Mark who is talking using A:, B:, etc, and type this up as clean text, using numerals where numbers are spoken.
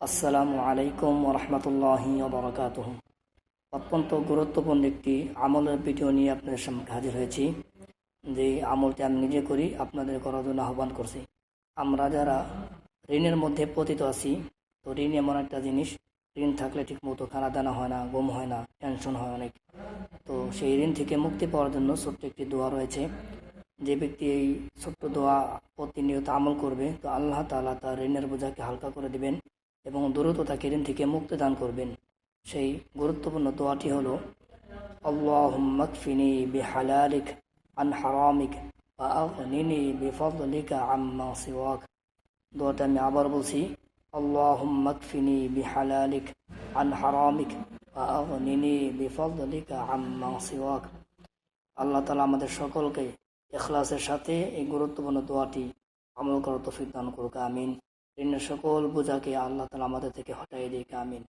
A: আসসালামু আলাইকুম ওরহমতুল্লাহি ওবরাকাতুহু। অত্যন্ত গুরুত্বপূর্ণ একটি আমলের ভিডিও নিয়ে আপনাদের সামনে হাজির হয়েছি। যে আমলটি আমি নিজে করি, আপনাদের করার জন্য আহ্বান করছি। আমরা যারা ঋণের মধ্যে পতিত আছি, তো ঋণ এমন একটা জিনিস, ঋণ থাকলে ঠিক মতো খানা দানা হয় না, ঘুম হয় না, টেনশন হয় অনেক। তো সেই ঋণ থেকে মুক্তি পাওয়ার জন্য ছোট্ট একটি দোয়া রয়েছে। যে ব্যক্তি এই ছোট্ট দোয়া প্রতিনিয়ত আমল করবে, তো আল্লাহ তাআলা তার ঋণের বোঝাকে হালকা করে দিবেন এবং দ্রুত তাকে ঋণ থেকে মুক্তি দান করবেন। সেই গুরুত্বপূর্ণ দোয়াটি হলো, আল্লাহুম্মা কফিনি বিহালালিক আন হারামিক ওয়া আগনিনি বিফদলিকা আম্মা সিওয়াক। দোয়াটা আমি আবার বলছি, আল্লাহুম্মা কফিনি বিহালালিক আন হারামিক ওয়া আগনিনি বিফদলিকা আম্মা সিওয়াক। আল্লাহ তাআলা আমাদের সকলকে ইখলাসের সাথে এই গুরুত্বপূর্ণ দোয়াটি আমল করার তৌফিক দান করুক, আমিন। ঋণের সকল বোঝাকে আল্লাহ তাআলা আমাদের থেকে হটাই দিক, আমিন।